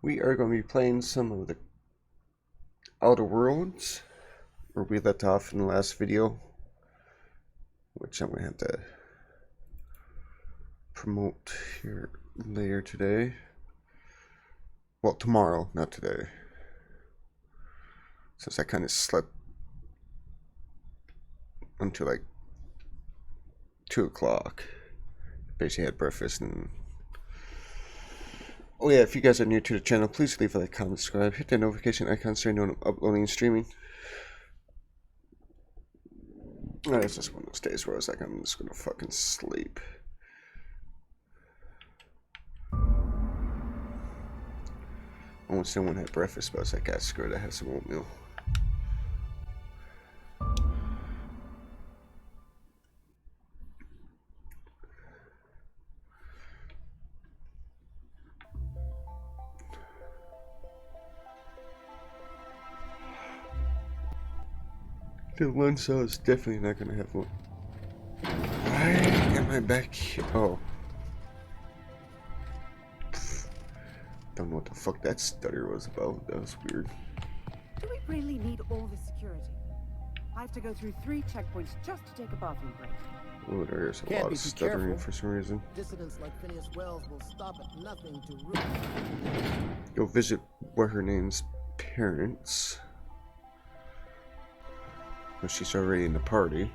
We are going to be playing some of the Outer Worlds, where we left off in the last video, which I'm going to have to promote here later today. Well, tomorrow, not today. Since I kind of slept until like 2 o'clock. Basically had breakfast and... Oh yeah, if you guys are new to the channel, please leave a like, comment, subscribe, hit that notification icon so you know when I'm uploading and streaming. It's just one of those days where I was like, I'm just gonna fucking sleep. Almost someone had breakfast, but I was like, God, screw it, I had some oatmeal. The lunch cell is definitely not gonna have one. Why am I back here? Oh. Don't know what the fuck that stutter was about. That was weird. Do we really need all this security? I have to go through 3 checkpoints just to take a bathroom break. Oh, there's a Can't lot be of too stuttering careful. for some reason. Dissidents like Phineas Wells will stop at nothing to ruin. Go visit what her name's parents. But she's already in the party.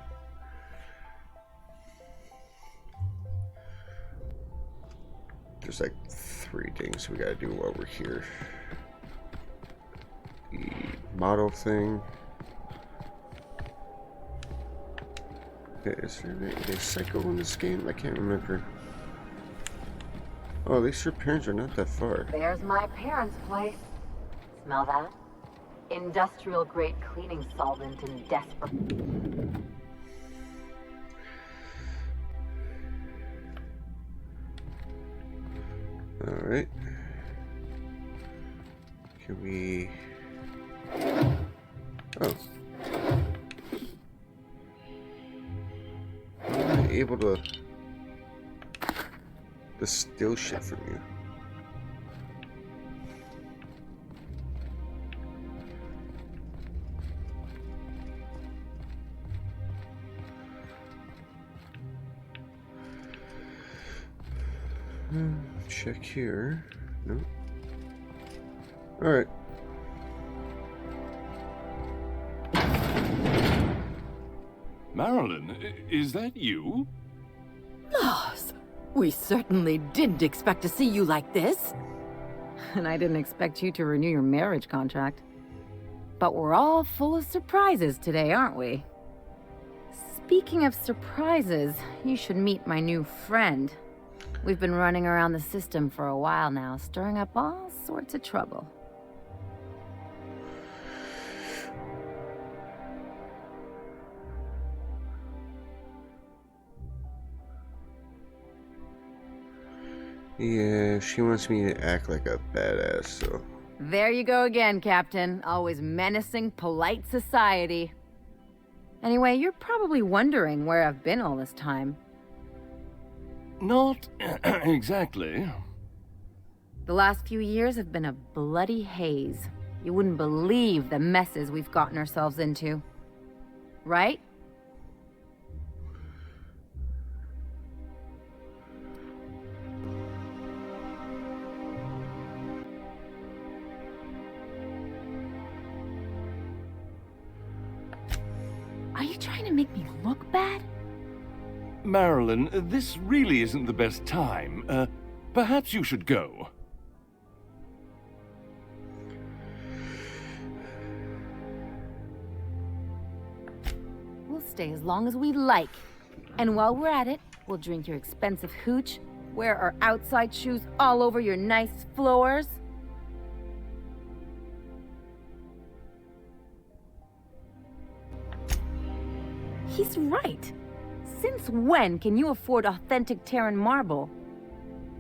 There's like 3 things we gotta do while we're here. The model thing. Is there a cycle in this game? I can't remember. Oh, at least your parents are not that far. There's my parents' place. Smell that? Industrial grade cleaning solvent and desperate. Alright. Can we... Oh. Am I able to steal shit from you? Check here. No. Alright. Marilyn, is that you? Lars, we certainly didn't expect to see you like this. And I didn't expect you to renew your marriage contract. But we're all full of surprises today, aren't we? Speaking of surprises, you should meet my new friend. We've been running around the system for a while now, stirring up all sorts of trouble. Yeah, she wants me to act like a badass, so... There you go again, Captain. Always menacing polite society. Anyway, you're probably wondering where I've been all this time. Not exactly. The last few years have been a bloody haze. You wouldn't believe the messes we've gotten ourselves into. Right? Are you trying to make me look bad? Marilyn, this really isn't the best time. Perhaps you should go. We'll stay as long as we like. And while we're at it, we'll drink your expensive hooch, wear our outside shoes all over your nice floors. He's right. Since when can you afford authentic Terran marble?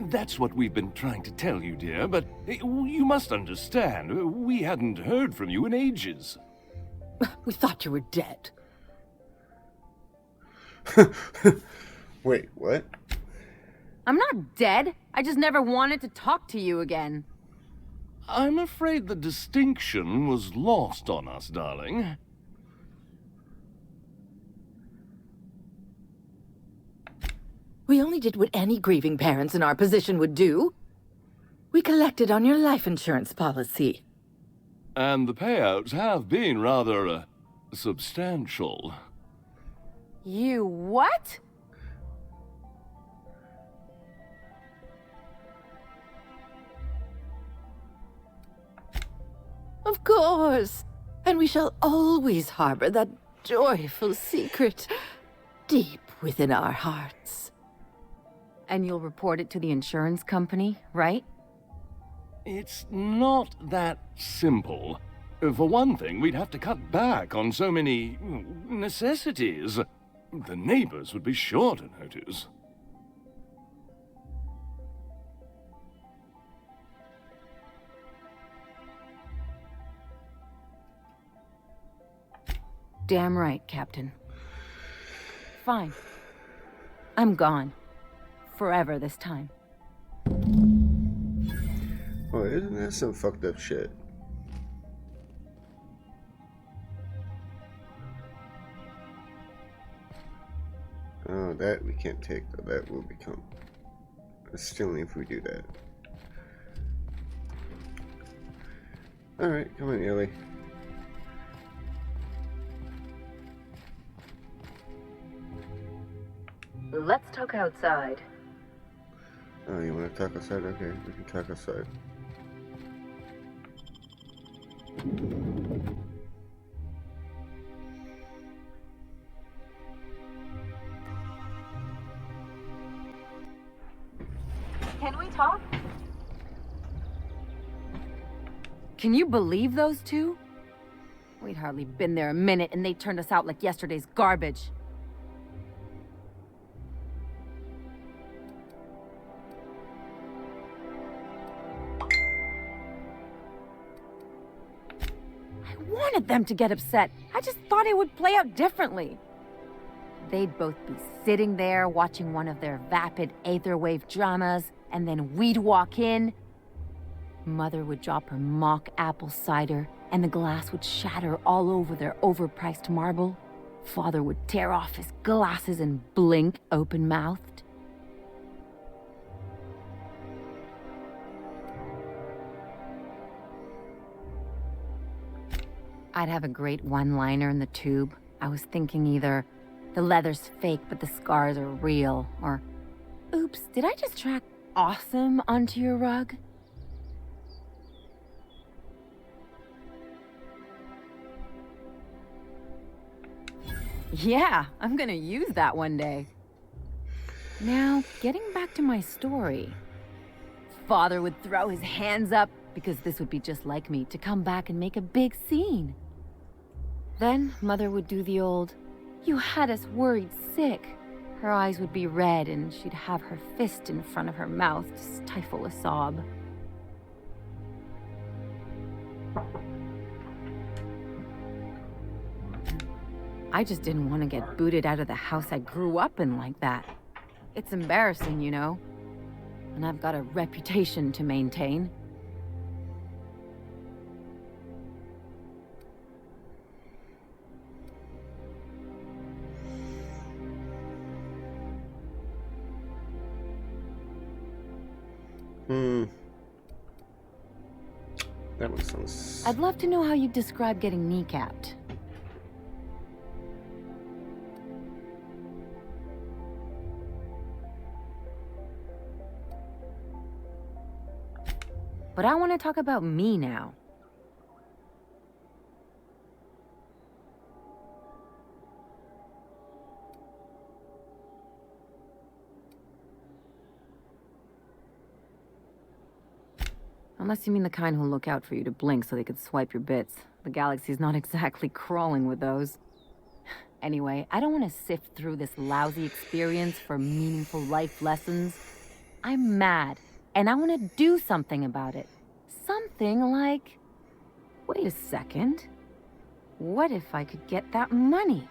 That's what we've been trying to tell you, dear, but you must understand, we hadn't heard from you in ages. We thought you were dead. Wait, what? I'm not dead. I just never wanted to talk to you again. I'm afraid the distinction was lost on us, darling. We only did what any grieving parents in our position would do. We collected on your life insurance policy. And the payouts have been rather, substantial. You what? Of course. And we shall always harbor that joyful secret deep within our hearts. And you'll report it to the insurance company, right? It's not that simple. For one thing, we'd have to cut back on so many necessities. The neighbors would be sure to notice. Damn right, Captain. Fine. I'm gone. Forever this time. Oh, isn't that some fucked up shit? Oh, that we can't take, though. That will become a stealing if we do that. Alright, come on, Ellie. Let's talk outside. Oh, you want to talk outside? Okay, we can talk outside. Can we talk? Can you believe those two? We'd hardly been there a minute and they turned us out like yesterday's garbage. I wanted them to get upset. I just thought it would play out differently. They'd both be sitting there watching one of their vapid aetherwave dramas, and then we'd walk in. Mother would drop her mock apple cider, and the glass would shatter all over their overpriced marble. Father would tear off his glasses and blink open-mouthed. I'd have a great one-liner in the tube. I was thinking either, the leather's fake but the scars are real, or, oops, did I just track awesome onto your rug? Yeah, I'm gonna use that one day. Now, getting back to my story. Father would throw his hands up, because this would be just like me, to come back and make a big scene. Then, Mother would do the old, "You had us worried sick." Her eyes would be red, and she'd have her fist in front of her mouth to stifle a sob. I just didn't want to get booted out of the house I grew up in like that. It's embarrassing, you know. And I've got a reputation to maintain. That one sounds... I'd love to know how you'd describe getting kneecapped. But I want to talk about me now. Unless you mean the kind who'll look out for you to blink so they could swipe your bits. The galaxy's not exactly crawling with those. Anyway, I don't want to sift through this lousy experience for meaningful life lessons. I'm mad, and I want to do something about it. Something like... Wait a second. What if I could get that money?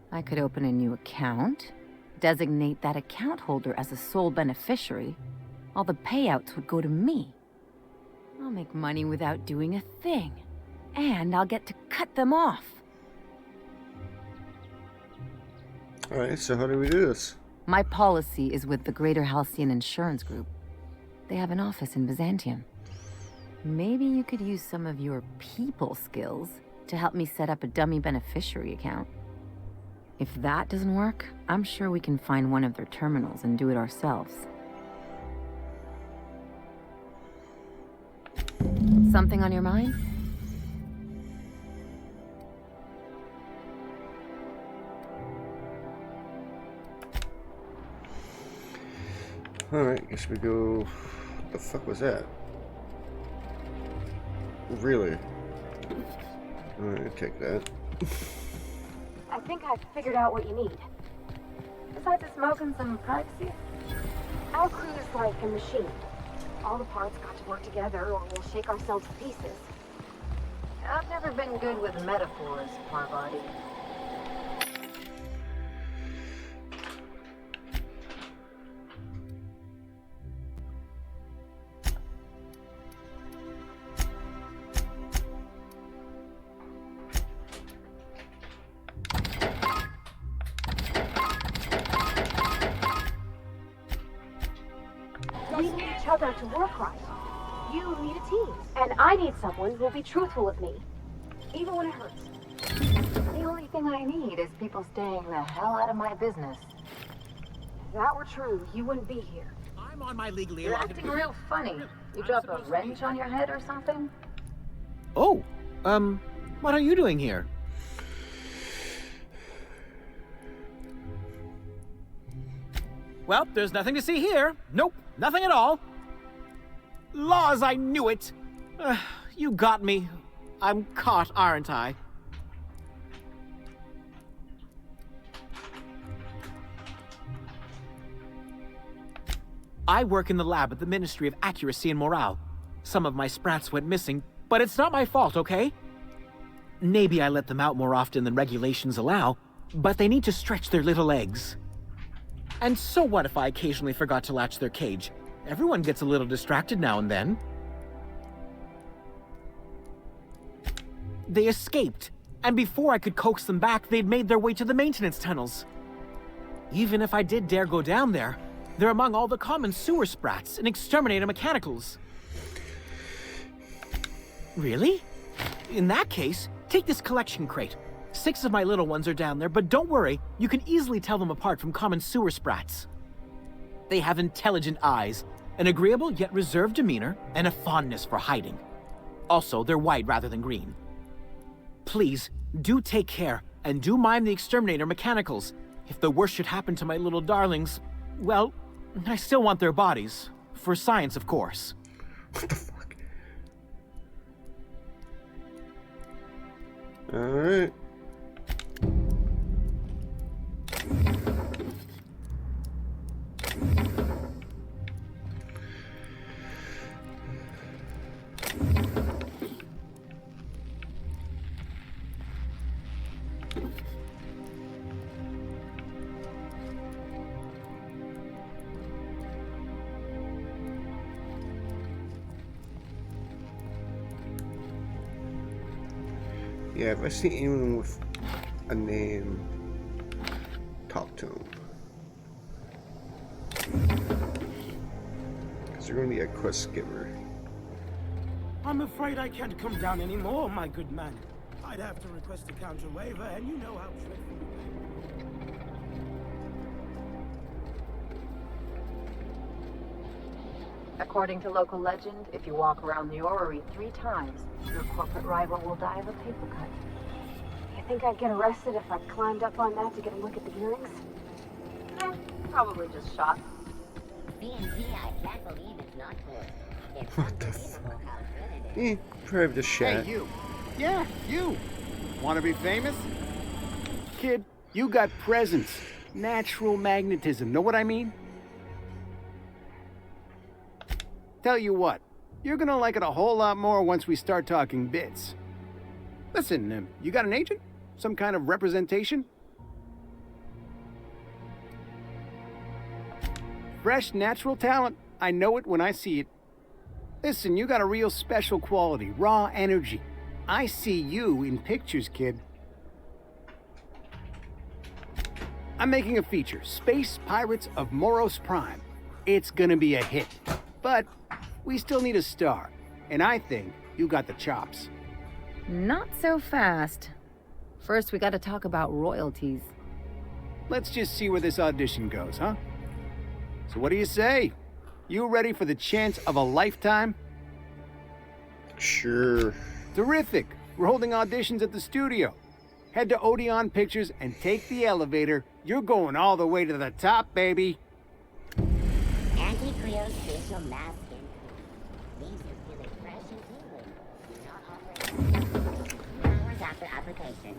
I could open a new account, designate that account holder as a sole beneficiary, all the payouts would go to me. I'll make money without doing a thing. And I'll get to cut them off. Alright, so how do we do this? My policy is with the Greater Halcyon Insurance Group. They have an office in Byzantium. Maybe you could use some of your people skills to help me set up a dummy beneficiary account. If that doesn't work, I'm sure we can find one of their terminals and do it ourselves. Something on your mind? Alright, guess we go... What the fuck was that? Really? Alright, take that. I think I've figured out what you need. Besides the smoke and some privacy, our crew is like a machine. All the parts got to work together or we'll shake ourselves to pieces. I've never been good with metaphors, Parvati. We need each other to work right. You need a team. And I need someone who'll be truthful with me. Even when it hurts. The only thing I need is people staying the hell out of my business. If that were true, you wouldn't be here. I'm on my legally You're allowed acting real funny. You dropped a wrench on your head or something? Oh, what are you doing here? Well, there's nothing to see here. Nope, nothing at all. Laws, I knew it. You got me. I'm caught, aren't I? I work in the lab at the Ministry of Accuracy and Morale. Some of my sprats went missing, but it's not my fault, okay? Maybe I let them out more often than regulations allow, but they need to stretch their little legs. And so what if I occasionally forgot to latch their cage? Everyone gets a little distracted now and then. They escaped, and before I could coax them back, they'd made their way to the maintenance tunnels. Even if I did dare go down there, they're among all the common sewer sprats and exterminator mechanicals. Really? In that case, take this collection crate. 6 of my little ones are down there, but don't worry, you can easily tell them apart from common sewer sprats. They have intelligent eyes, an agreeable yet reserved demeanor, and a fondness for hiding. Also, they're white rather than green. Please, do take care, and do mind the exterminator mechanicals. If the worst should happen to my little darlings, well, I still want their bodies. For science, of course. What the fuck? Alright. Yeah, if I see anyone with a name, talk to him. Because they're going to be a quest giver. I'm afraid I can't come down anymore, my good man. I'd have to request a counter waiver, and you know how dreadful. According to local legend, if you walk around the orrery 3 times, your corporate rival will die of a paper cut. You think I'd get arrested if I climbed up on that to get a look at the gearings? Probably just shot. BNP, I can't believe it's not good. It's What the unbelievable how good it is. Probably just shot. Hey, you. Yeah, you. Want to be famous? Kid, you got presence. Natural magnetism. Know what I mean? Tell you what, you're gonna like it a whole lot more once we start talking bits. Listen, you got an agent? Some kind of representation? Fresh, natural talent. I know it when I see it. Listen, you got a real special quality, raw energy. I see you in pictures, kid. I'm making a feature, Space Pirates of Moros Prime. It's gonna be a hit. But we still need a star. And I think you got the chops. Not so fast. First, we gotta talk about royalties. Let's just see where this audition goes, huh? So what do you say? You ready for the chance of a lifetime? Sure. Terrific. We're holding auditions at the studio. Head to Odeon Pictures and take the elevator. You're going all the way to the top, baby. Anti-Creo's facial mask and these are feeling fresh and tingling. Do not operate 2 hours after application.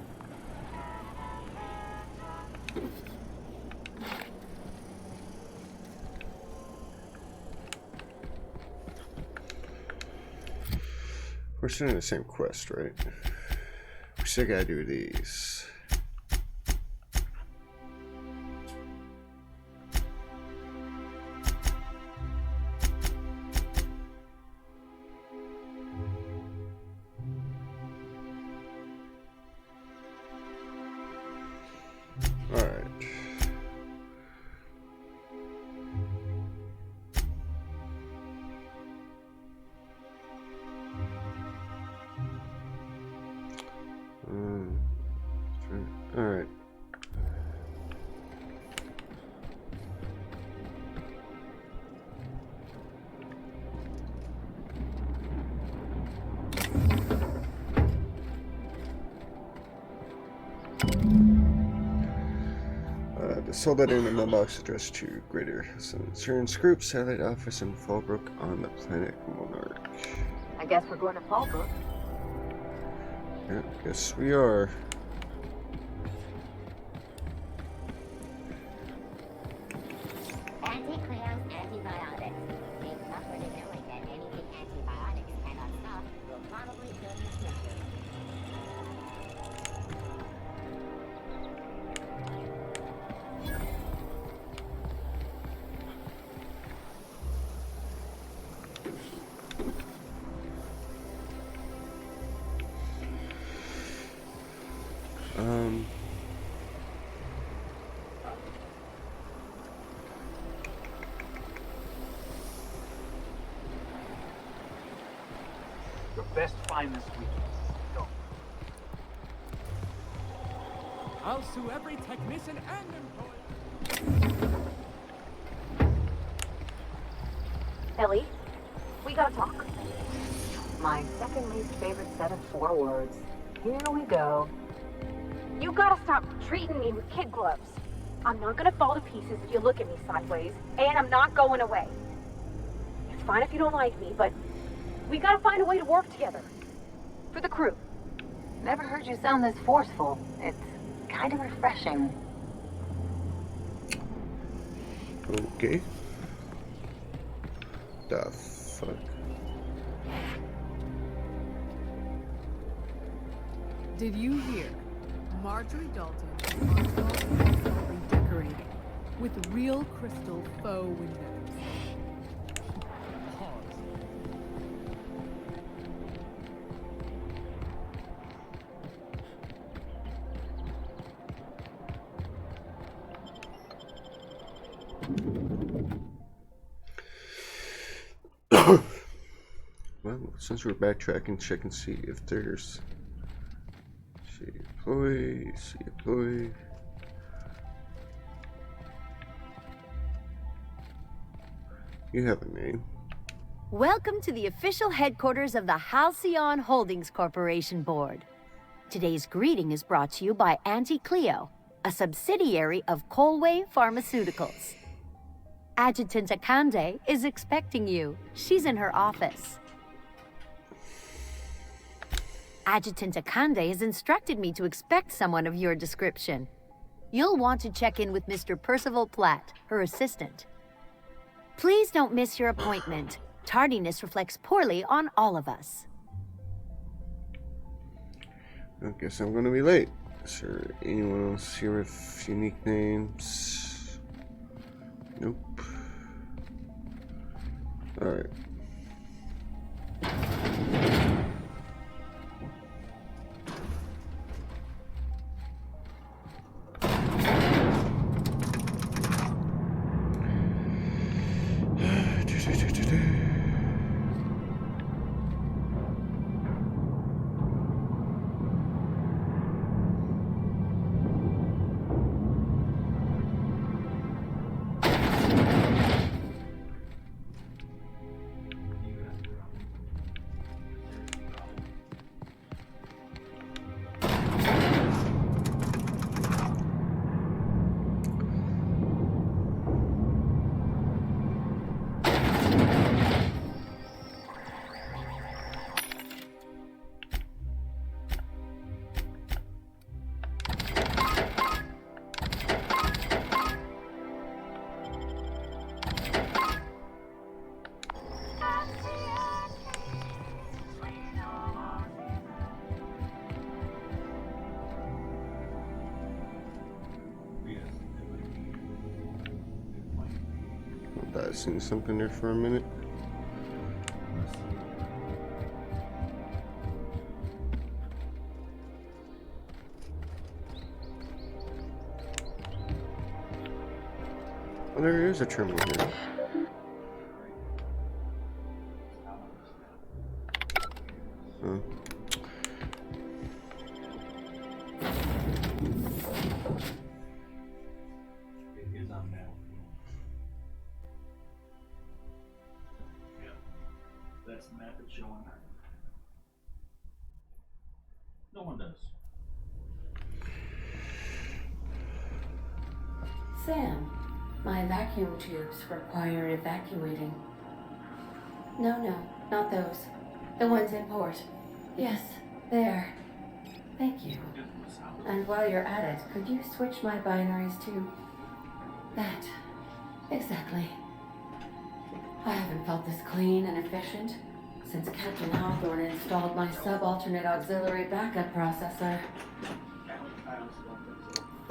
We're still in the same quest, right? We still gotta do these. Alright. Alright. Sold that in the mailbox addressed to Greater Insurance Group, satellite office in Fallbrook on the planet Monarch. I guess we're going to Fallbrook. Yeah, guess we are. Anti-Creo's antibiotics. Being comforted knowing that anything antibiotics cannot stop will probably kill you swiftly. Your best find this week. Go. I'll sue every technician and employee. Ellie, we gotta talk. My second least favorite set of 4 words. Here we go. You gotta stop treating me with kid gloves. I'm not gonna fall to pieces if you look at me sideways, and I'm not going away. It's fine if you don't like me, but we gotta find a way to work together. For the crew. Never heard you sound this forceful. It's kind of refreshing. Okay. The fuck? Did you hear? Marjorie Dalton and Oswald are redecorating with real crystal faux windows. Pause. Well, since we're backtracking, check and see if there's see employee. You have a name. Welcome to the official headquarters of the Halcyon Holdings Corporation Board. Today's greeting is brought to you by Auntie Cleo, a subsidiary of Colway Pharmaceuticals. Adjutant Akande is expecting you. She's in her office. Adjutant Akande has instructed me to expect someone of your description. You'll want to check in with Mr. Percival Platt, her assistant. Please don't miss your appointment. Tardiness reflects poorly on all of us. I guess I'm gonna be late. Is there anyone else here with unique names? Nope. Thought I seen something there for a minute. Oh, there is a terminal here. Huh. That's the map it's showing. No one does. Sam, my vacuum tubes require evacuating. No, not those. The ones in port. Yes, there. Thank you. And while you're at it, could you switch my binaries to that? Exactly. I haven't felt this clean and efficient since Captain Hawthorne installed my subalternate auxiliary backup processor.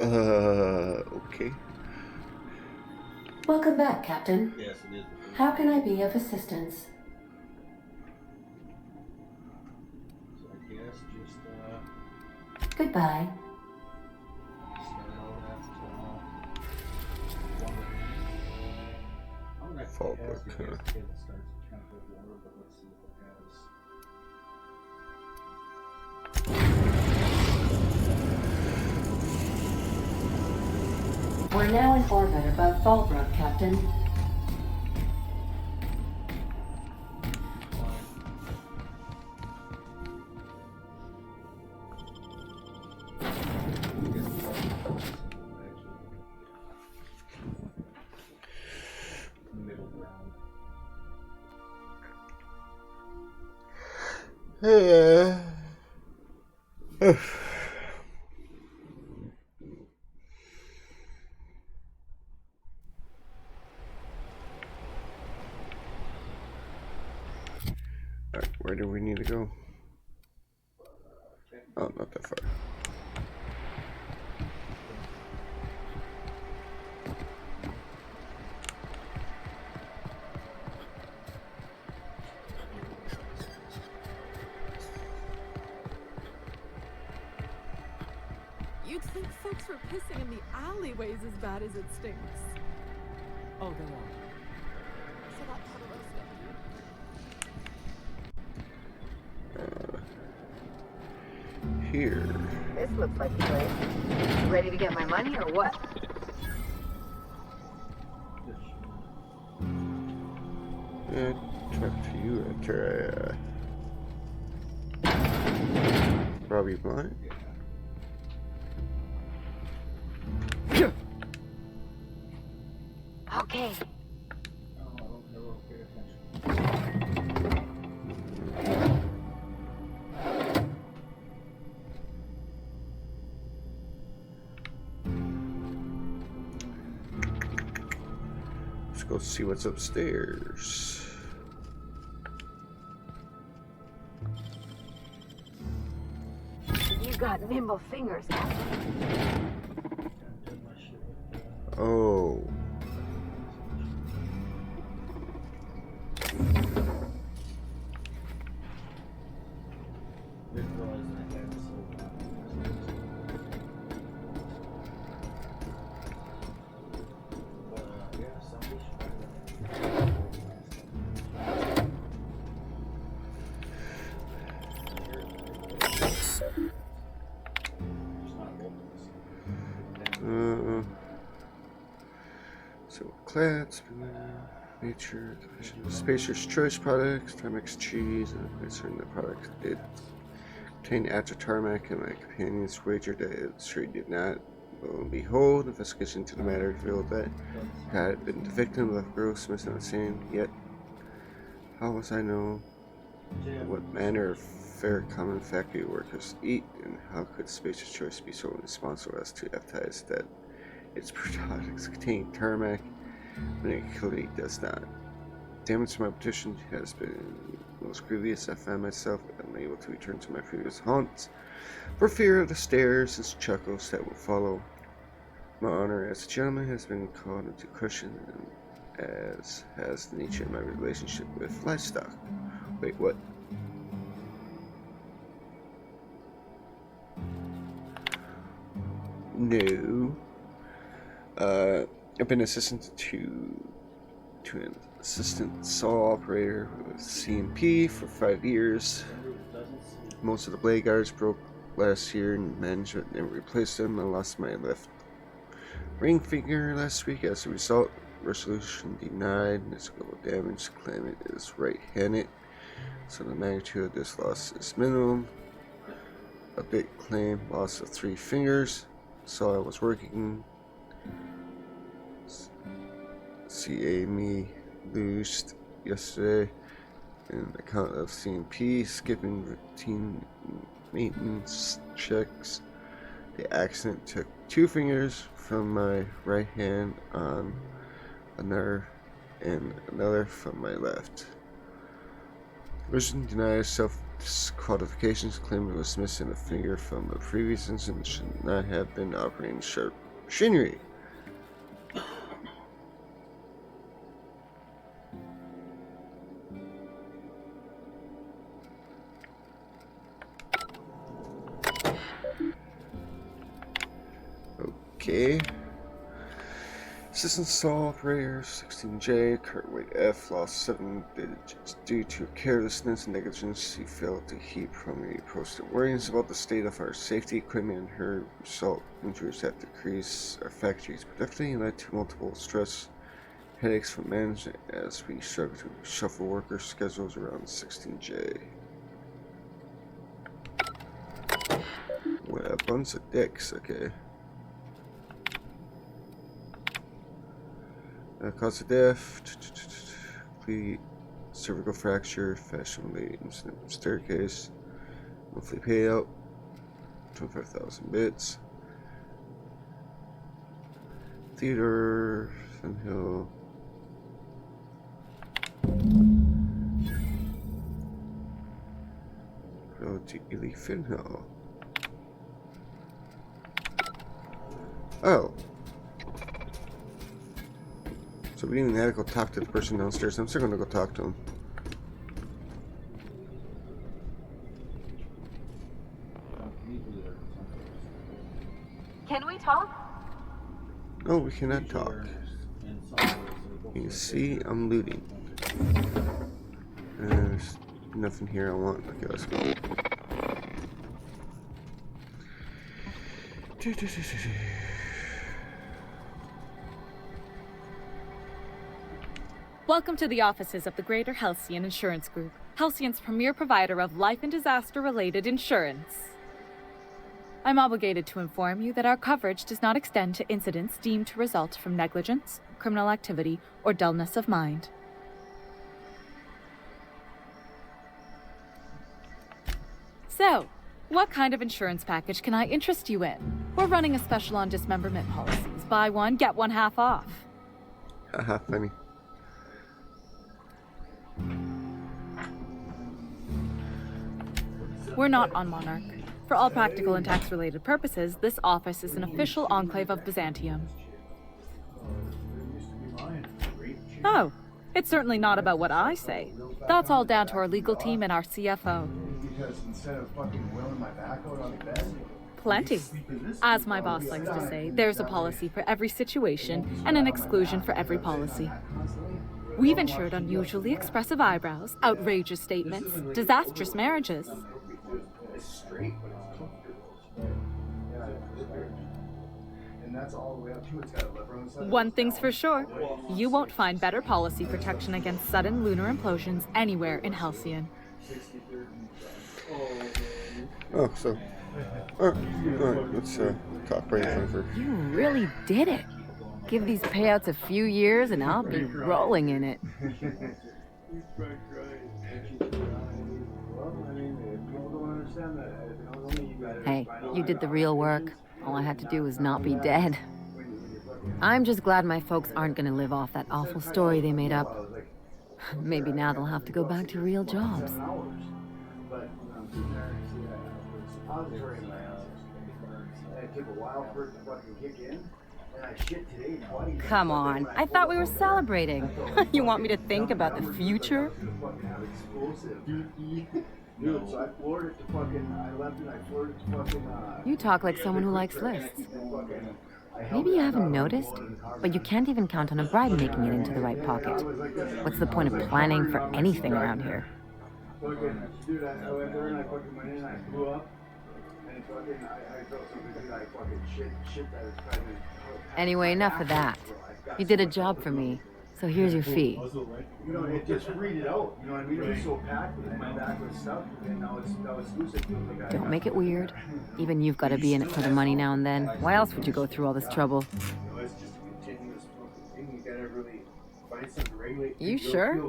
Okay. Welcome back, Captain. Yes, it is. How can I be of assistance? So I guess just Goodbye. Fall book, huh? We're now in orbit above Fallbrook, Captain. Alright, where do we need to go? Oh, not that far. You'd think folks were pissing in the alleyways as bad as it stinks. Oh, they are. So that part of us Here. This looks like the place. Ready to get my money or what? Talk to you after I rob you blind. Okay. Let's go see what's upstairs. You got nimble fingers, Captain. Oh. So class, nature, Spacer's Choice products, Timex cheese, and I certain the products did contain after tarmac, and my companions wagered that it sure did not. Lo and behold, investigation into the matter revealed that I had been the victim of gross misunderstanding. Yet, how was I know what manner of fare common factory workers eat, and how could Spacer's Choice be so irresponsible as to advertise that its products contain tarmac when it clearly does not? Damage to my petition has been most grievous. I found myself unable to return to my previous haunts for fear of the stares and chuckles that will follow. My honor as a gentleman has been called into question, and as has the nature of my relationship with livestock. Wait, what? No. I've been assistant to an assistant saw operator with CMP for 5 years. Most of the blade guards broke last year and management never replaced them. I lost my left ring finger last week as a result. Resolution denied. Physical damage. Claimant is right-handed, so the magnitude of this loss is minimum. Update claim loss of 3 fingers. So I was working. CA me loosed yesterday. An account of CMP skipping routine maintenance checks. The accident took 2 fingers from my right hand on another and another from my left. Vision denies self-disqualifications, claim it was missing a finger from a previous incident, should not have been operating sharp machinery. Okay. Assistant saw operator 16J, Cartwright F, lost 7 digits due to carelessness and negligence. He failed to heed prominently posted warnings about the state of our safety equipment, and her result injuries that decrease our factory's productivity and led to multiple stress headaches from management as we struggle to shuffle worker schedules around 16J. What a bunch of dicks, okay. Cause of death, complete cervical fracture, fashion-related incident staircase, monthly payout, 25,000 bits. Theater, Finhill. Go to Ely Finhill. Oh. So we didn't even have to go talk to the person downstairs. I'm still gonna go talk to him. Can we talk? No, we cannot talk. You see, I'm looting. There's nothing here I want. Okay, let's go. Welcome to the offices of the Greater Halcyon Insurance Group, Halcyon's premier provider of life and disaster-related insurance. I'm obligated to inform you that our coverage does not extend to incidents deemed to result from negligence, criminal activity, or dullness of mind. So, what kind of insurance package can I interest you in? We're running a special on dismemberment policies. Buy one, get one half off. Haha, funny. We're not on Monarch. For all practical and tax-related purposes, this office is an official enclave of Byzantium. Oh, it's certainly not about what I say. That's all down to our legal team and our CFO. Because instead of fucking willing my back out on the bed, Plenty. As my boss likes to say, there's a policy for every situation and an exclusion for every policy. We've insured unusually expressive eyebrows, outrageous statements, disastrous marriages. straight, but it's comfortable. And that's all the way up to it's got a lever on the side. One thing's for sure, you won't find better policy protection against sudden lunar implosions anywhere in Halcyon. Oh, so... Alright, let's talk right in front of her. You really did it. Give these payouts a few years and I'll be rolling in it. Hey, you did the real work. All I had to do was not be dead. I'm just glad my folks aren't gonna live off that awful story they made up. Maybe now they'll have to go back to real jobs. It took a while for it to fucking kick in. And I shit today twice. Come on, I thought we were celebrating. You want me to think about the future? Fucking have explosive. Dude, so I floored it to fucking, I left and I floored it to fucking, You talk like someone who likes lists. Maybe you haven't noticed, but you can't even count on a bribe making it into the right pocket. What's the point of planning for anything around here? Fucking, dude, I went there and I fucking went in and I blew up. And fucking, I felt something, dude, I fucking shit that was kind of... Anyway, enough of that. You did a job for me, so here's your fee. You know, it just freed it out. You know what I mean? It was so packed with my back was stuck, and now it's loose. It feels like Don't make it weird. Even you've got to be in it for the money now and then. Why else would you go through all this trouble? It's just a continuous fucking thing. You gotta really find something to regulate. You sure?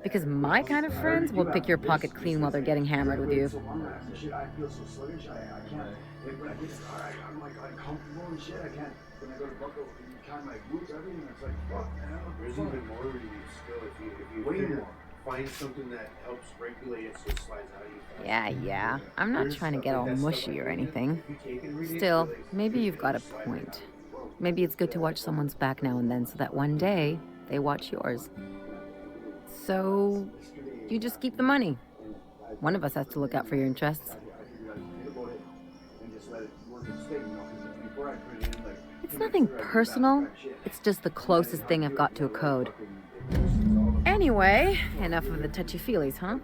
Because my kind of friends will pick your pocket clean while they're getting hammered with you. I feel so sluggish. I can't. Like when I get to the car, I'm like uncomfortable and shit. I can't. When I go to buckle and tie my boots, everything, it's like fuck, man. There's even more to you still if you find something that helps regulate it so it slides out of you. Yeah. I'm not trying to get all mushy or anything. Still, maybe you've got a point. Maybe it's good to watch someone's back now and then so that one day they watch yours. So, you just keep the money. One of us has to look out for your interests. It's nothing personal. It's just the closest thing I've got to a code. Anyway, enough of the touchy-feelies, huh?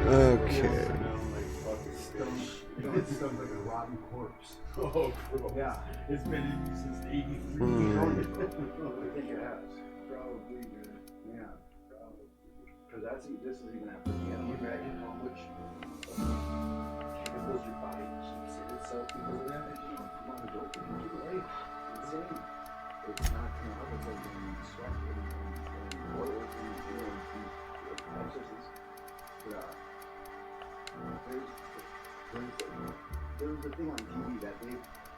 Okay. It smells like a rotten corpse. Oh, gross. Yeah. It's been since 83. I think it has. Probably, yeah. Probably. Because this is even after the end. Can you imagine how much chemicals your body keeps in itself because of that? Come on, don't keep it away. It's insane. It's not coming out. It's like being distracted and oils and, you know, exorcists. But, there was a thing on TV that they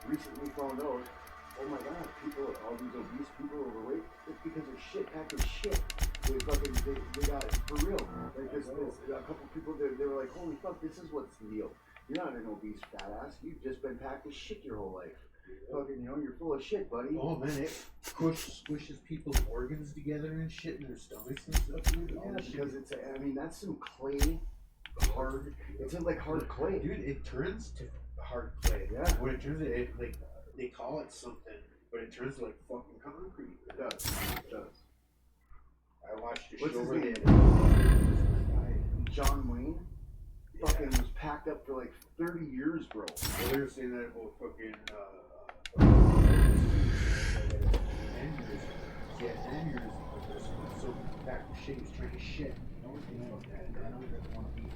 recently found out, oh my god, all these obese people are overweight, it's because they're shit packed of shit. They got it for real. Like this a couple people, they were like, holy fuck, this is what's the deal. You're not an obese fat ass, you've just been packed with shit your whole life. Fucking, you know, you're full of shit, buddy. Oh man, it squishes people's organs together and shit in their stomachs and stuff, dude. Yeah, because it's, I mean, that's some clay, hard, it's like hard clay. Dude, it turns to hard clay. Yeah. When it turns it like, they call it something, but it turns to like fucking concrete. It does. It does. I watched a What's show his where name? they John Wayne. Fucking was packed up for like 30 years, bro. well, they were saying that about fucking 10 years. Yeah, 10 years. So packed with shit, he's trying to shit. No one thinks about that. I know he doesn't want to be.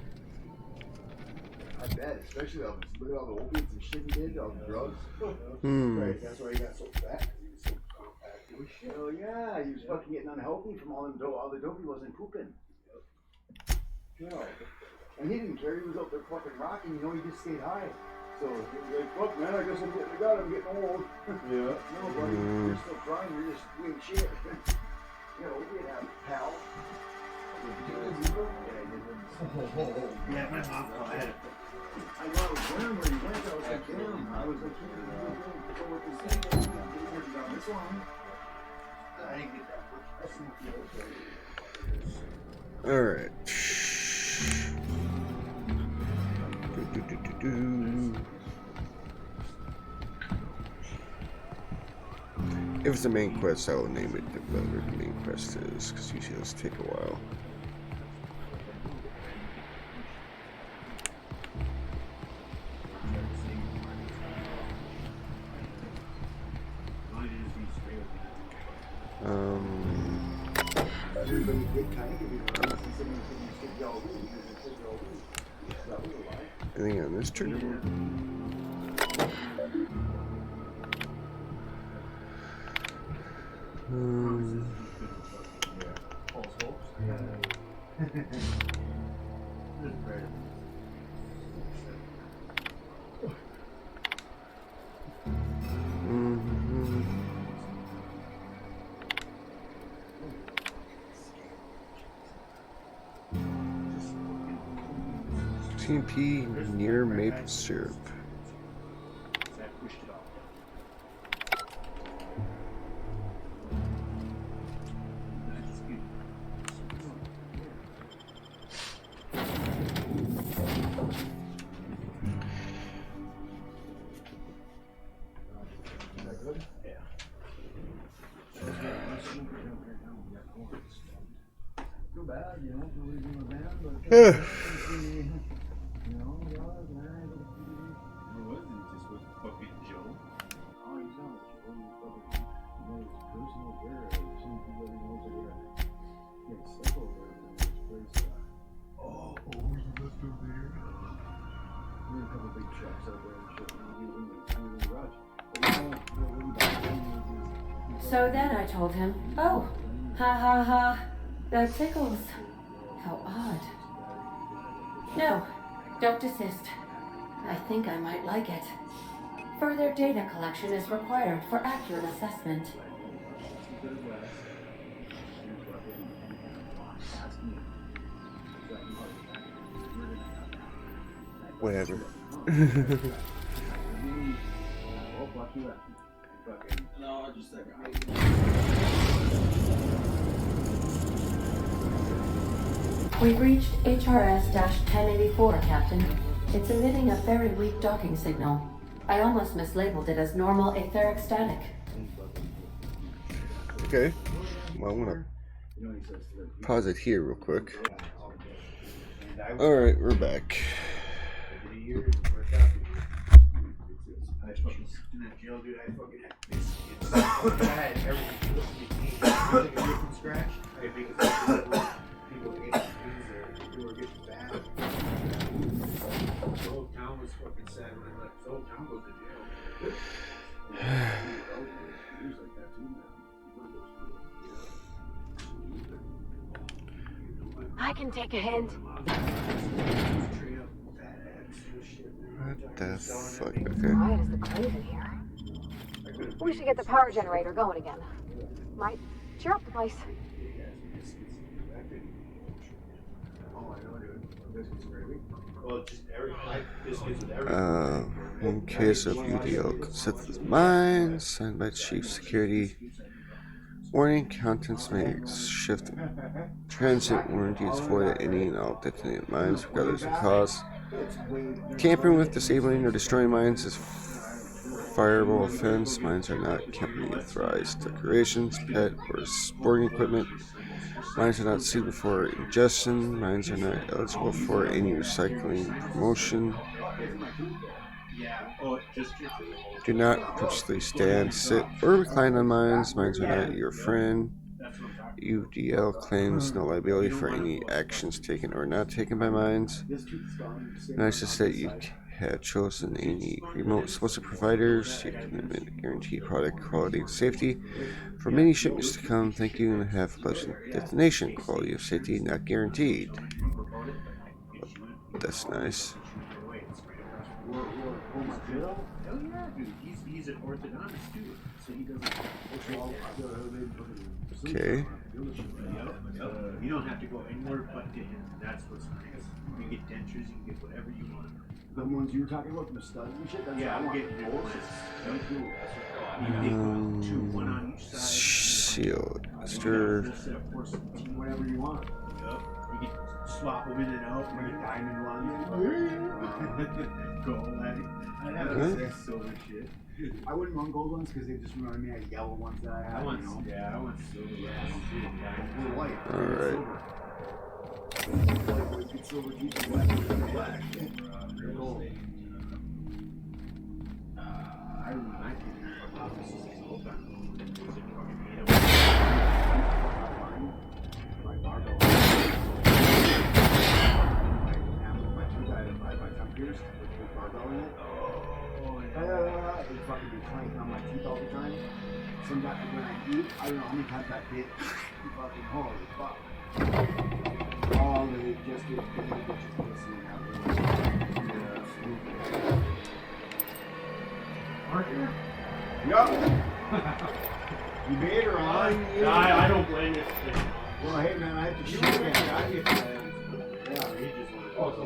I bet, especially look at all the opiates and shit he did, all the drugs. Right, that's why he got so fat. He was so compact. It was shit. Oh yeah, he was fucking getting unhealthy from all the dope he wasn't pooping. You know, and he didn't care. He was out there fucking rocking. You know, he just stayed high. So he was like, "Fuck, man, I guess I'm getting old." Yeah. No, buddy, you're still trying. You're just doing shit. You know, we had a pal. Yeah, my mom had it. I know I was wondering where he went. I was like, damn. I was like, go with this thing. He worked down this line. I didn't get that much. That's not the Alright. If it's the main quest, I will name it whatever the main quest is, because usually those take a while. Anything on this trigger? TMP near maple syrup. I pushed it off. Too bad, you know, we're doing a band, but you know, it wasn't just with fucking Joe. Oh, he's not Joe. He's fucking, his personal care. Some people he knows are getting sick over there in this place. Oh, you left over there? We had a couple big trucks out there and shit. We were in the garage. So then I told him, oh, ha ha ha, that tickles. How odd. No, don't desist. I think I might like it. Further data collection is required for accurate assessment. Whatever. No, just that guy. We've reached HRS-1084, Captain. It's emitting a very weak docking signal. I almost mislabeled it as normal etheric static. Okay. Well, I'm gonna pause it here real quick. Alright, we're back. I fucking in that jail, dude. I fucking had biscuits. I had everything from scratch. I could make it people ate things or people were getting bad. The whole town was fucking sad when I left. The whole town goes to jail. He was like that too, man. I can take a hint. What the fuck? Okay. Quiet as the grave in here. We should get the power generator going again. Might cheer up the place. In case of UDL consists of mines, signed by Chief Security. Warning, contents may shift transit warranty is void at any and all detonated mines, regardless of cause. Tampering with, disabling, or destroying mines is fireable offense. Mines are not company authorized decorations, pet, or sporting equipment. Mines are not suitable for ingestion. Mines are not eligible for any recycling promotion. Do not purposely stand, sit, or recline on mines. Mines are not your friend. UDL claims no liability for any actions taken or not taken by mines. Nice that you have chosen any remote explosive providers. You can guarantee product quality and safety for many shipments to come. Thank you and have a pleasant detonation. Quality of safety not guaranteed. That's nice. Hell yeah, dude. He's an orthodontist too, so he doesn't. Okay. You don't have to go anywhere but to him. That's what's nice. You get dentures, you can get whatever you want. The ones you were talking about, the studs and shit? That's yeah, I'm getting new ones. One on each side. Shield. Stir. Whatever you want. Yup. You can swap them in and out. Bring a diamond ones. Gold. I have a silver shit. I wouldn't want gold ones because they just remind me of yellow ones that I have. I want silver. White. Alright. Silver teeth and black. Gold. I really like it. My barbell. My two guys, my top gears with the barbell in it. It fucking be clanking on my teeth all the time. Sometimes when I eat, I don't know how many times I bit. Fucking holy fuck. All the just get listening out there. Parker? Yup. You made her on. I don't blame you. Well, hey man, I have to shoot that guy. Yeah, he just wanted Alright.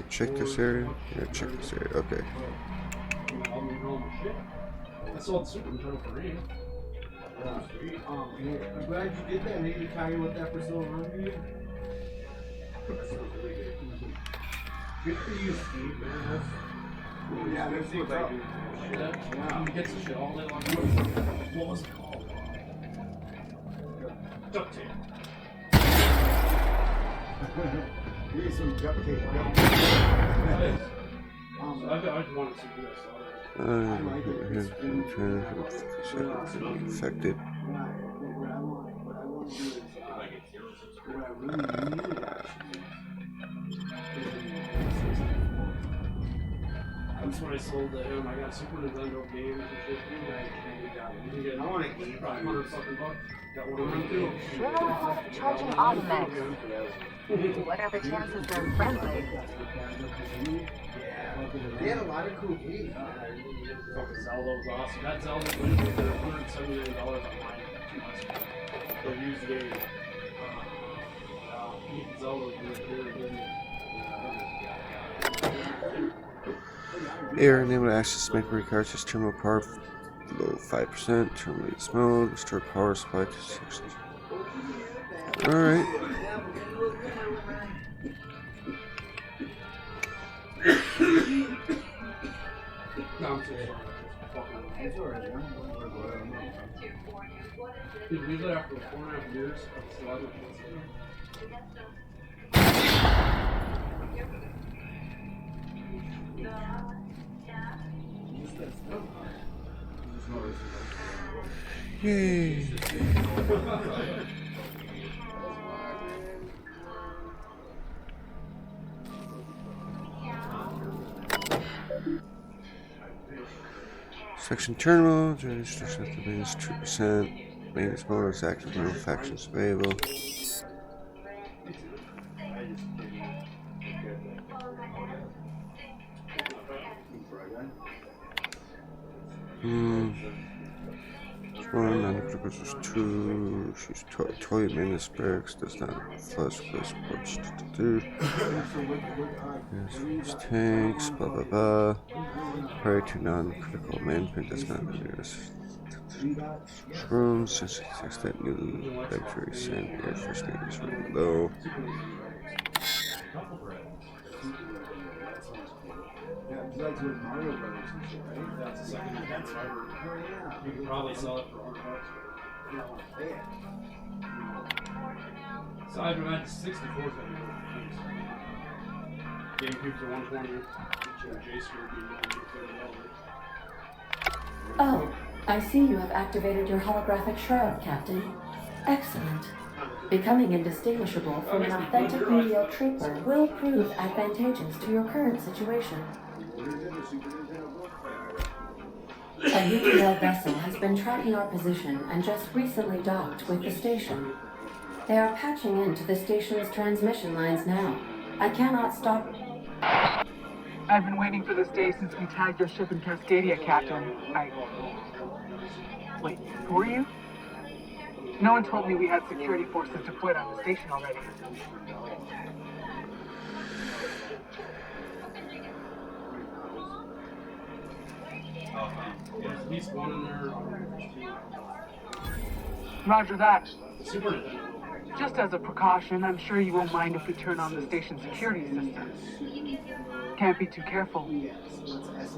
Check this area? Yeah, check this area. Okay. I sold the Super Nintendo for free. I'm glad you did that. Maybe Kyrie with that for so long. That sounds really good. Good for you, Steve, man. Yeah, that's what's up. Yeah, he gets the shit all day long. What was it called? Duct tape. We need some duct tape. I wanted to do this. Affected. That's what I sold to him. I got Super Nintendo games and shit. You can get, I want to get $500 fucking bucks. Got one of them too. Sure know how to charge an automatic. What are the chances they're friendly? They had a lot of cool games. Fucking Zelda was awesome. That Zelda was $179 online 2 months ago. For a used game. Zelda was really good. Air enable access memory cards, just terminal power below 5%, terminate mode, restore power supply to 6. Alright. No, I'm sorry. It's alright, Did we leave it after 4.5 years of sludge? Yay. Section terminal, registration of the maintenance 2%. Maintenance mode is active, no factions available. One, non-critical is 2. She's toilet maintenance barracks, does not flush, plus porch. Yes, tanks, blah blah blah. Prior to non-critical management does not appears. Rooms, since that new luxury sand air force name is running low. That's with Mario Brothers and shit, right? That's the second advance fiber. You can probably sell it for $100. So I've been at 64 GameCubes are 120. Oh, I see you have activated your holographic shroud, Captain. Excellent. Becoming indistinguishable from an authentic UDL trooper will prove advantageous to your current situation. A UDL vessel has been tracking our position and just recently docked with the station. They are patching into the station's transmission lines now. I cannot stop. I've been waiting for this day since we tagged your ship in Cascadia, Captain. Wait, who are you? No one told me we had security forces deployed on the station already. There's at least one in there. Roger that. Super Nintendo. Just as a precaution, I'm sure you won't mind if we turn on the station's security systems. Can't be too careful.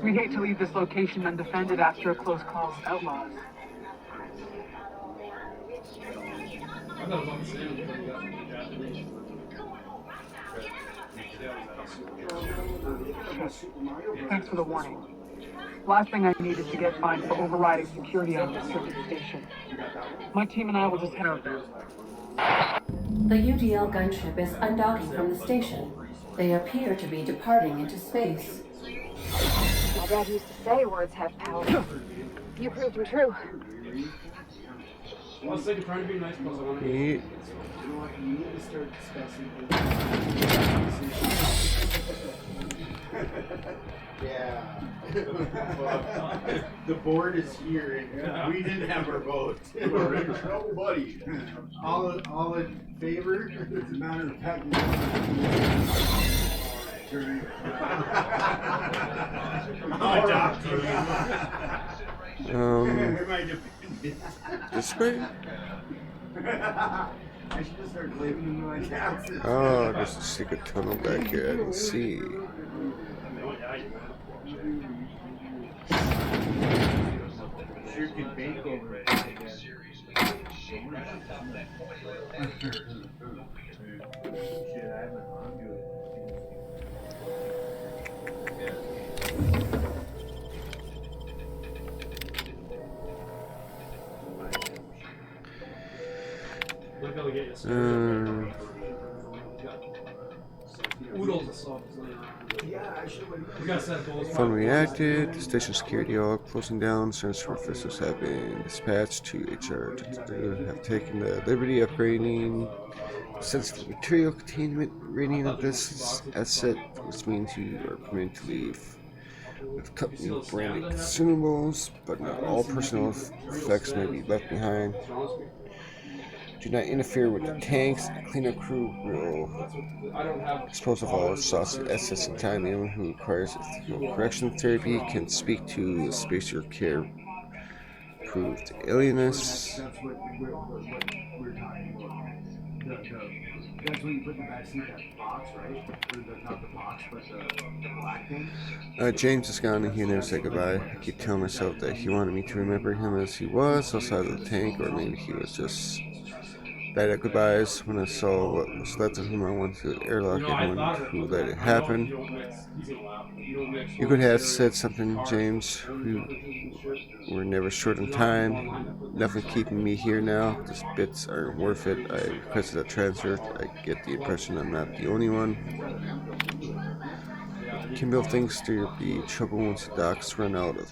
We'd hate to leave this location undefended after a close call with outlaws. I thought about the same thing. Thanks for the warning. Last thing I need is to get fined for overriding security on this circuit station. My team and I will just head out there. The UDL gunship is undocking from the station. They appear to be departing into space. My dad used to say words have power. You proved them true. Well, I was thinking trying to be nice, plus I want to be. You know what? You need to start discussing. Yeah. The board is here, and we didn't have our vote. Nobody. All in favor? As a matter of fact, This way? I should just start claiming them to my taxes. Oh, there's a secret tunnel back here. I didn't see. Sure can bake over it. Phone reacted. Station security log closing down. Search for officers have been dispatched to HR. Have taken the liberty of upgrading sensitive material containment rating of this asset, which means you are permitted to leave with company branded consumables, but not all personnel effects may be left behind. Do not interfere with the tanks. The cleanup crew will dispose of all exhausted assets in time. Anyone who requires correctional therapy can speak to the Spacer Care Proved Alienness. That's what we're talking about. That's when you put in the back seat, that box, right? Not the box, but the black thing. James is gone and he never said goodbye. I keep telling myself that he wanted me to remember him as he was outside of the tank, or maybe he was just bad at goodbyes. When I saw what was left of him, I went to the airlock and wondered who let it happen. You could have said something, James. We were never short on time. Nothing keeping me here now. These bits aren't worth it. I requested a transfer. I get the impression I'm not the only one. Kimball thinks there'll be trouble once the docks run out of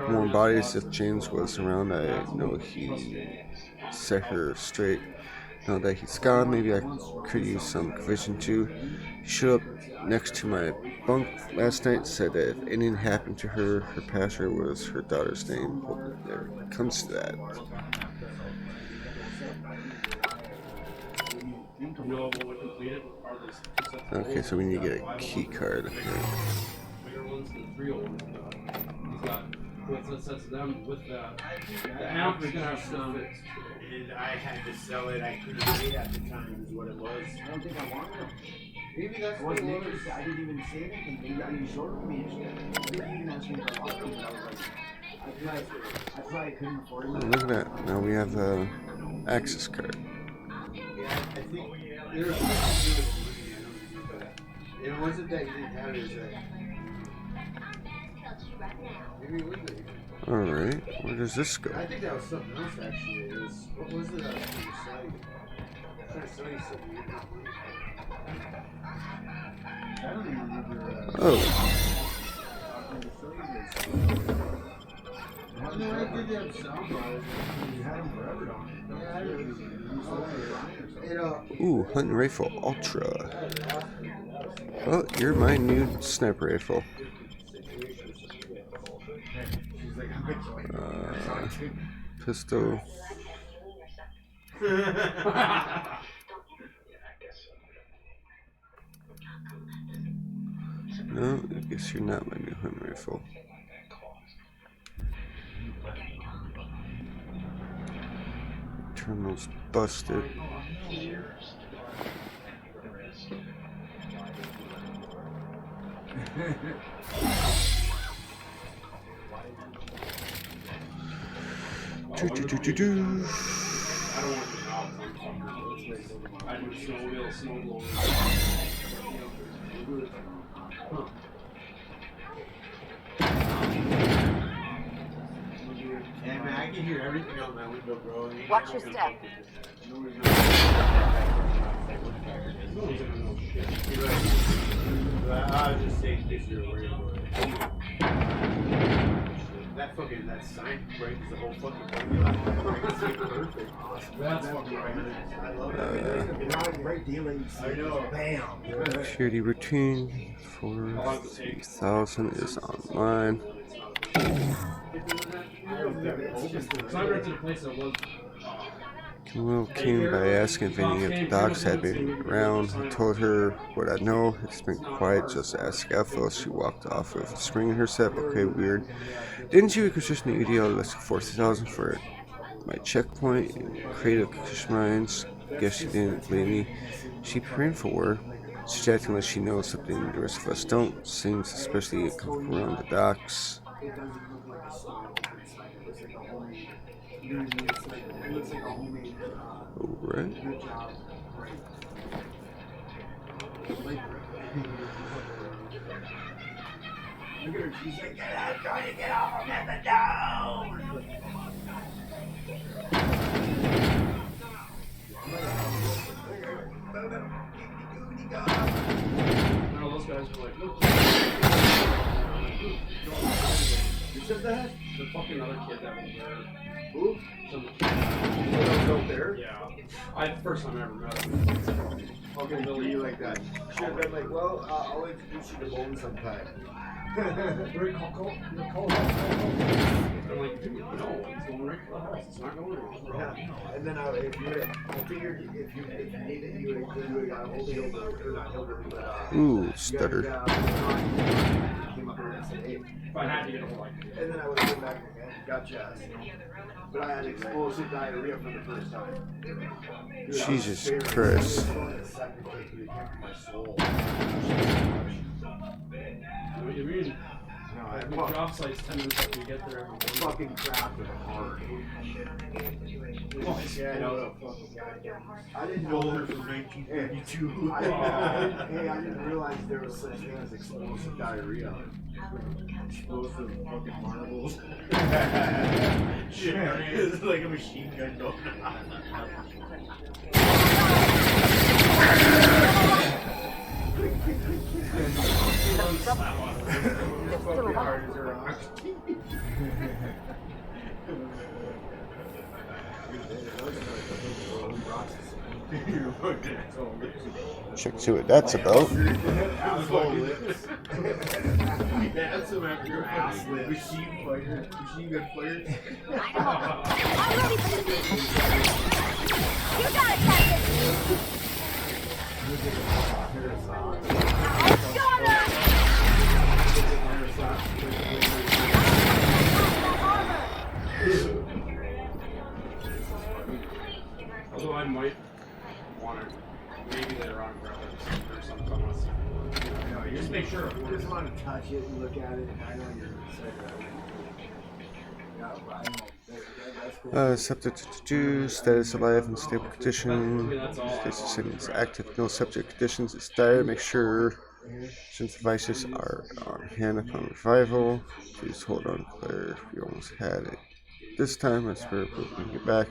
more bodies. If James was around, I know he'd set her straight. Now that he's gone, maybe I could use some conviction too. He showed up next to my bunk last night and said that if anything happened to her, her password was her daughter's name. Hope it never comes to that. Okay, so we need to get a key card. Okay. I had to sell it. I couldn't pay at the time, is what it was. I don't think I wanted them. Maybe that's what it was. I didn't even say anything. Maybe you showed me. You didn't even ask me for a lot of things. I was like, I probably couldn't afford it. Oh, look at that. Now we have the access card. Yeah, I think there was it wasn't that you didn't have it, it was that maybe it wasn't. Alright, where does this go? I think that was something else actually. It was, what was it on the site? I'm trying to sell you something. I don't even remember. Oh. I did have sound bars. You had them forever, don't you? Yeah, I did. Ooh, hunting rifle ultra. Well, you're my new sniper rifle. Pistol. No, I guess you're not my new hunting rifle. Terminal's busted. Yeah, man, I can hear everything out my window, bro. Watch your step. I'll just say in case you're worried about it. that sign breaks the whole fucking thing. Perfect. That's fucking right. I love it. Great dealing. I know. Bam. Security routine for 3000 is online. Camille came by asking if any of the dogs had been around. I told her what I know. It's been quiet, just ask Ethel. She walked off with a spring in her step. Okay, weird. Didn't you acquisition the EDL list of 40,000 for my checkpoint in Creative Minds? Guess she didn't believe me. She praying for war. She's acting like she knows something the rest of us don't. Seems especially comfortable around the docks. Alright. She's like, I'm trying to get off of methadone! No, those guys were like, look. You said that? The fucking other kid that was there. Who? Some kid. That was out there? Yeah. First time I ever met him. Okay, Billy, you like that? Should have been like, well, I'll introduce you to Bone sometime. Very call. I'm like, dude, no, it's going right to the house. It's not going anywhere. Yeah. And then I figured if you need it, you would have got Hillbilly, or not Hillbilly, but ooh, stutter. Came up here and said, hey, if I had to get a hold, and then I would have come back and gotcha. But I had explosive diarrhea for the first time. Dude, Jesus Christ. What do you mean? No, I have drop sites 10 minutes after you get there every day. Fucking crap with a heart. Yeah, no. I didn't know her from 1932. I didn't realize there was such thing as explosive diarrhea. Explosive fucking marbles. Shit, it's like a machine gun going Check see what that's about. Machine gun fire. You got it, Captain! Although I might want to, maybe later on, grab it or something. Just make sure. You just want to touch it and look at it. I know you're excited. Subject to status alive and stable condition. Status settings active. No subject conditions is dire. Make sure since devices are on hand upon revival. Please hold on, Claire. We almost had it this time. I swear we can get back.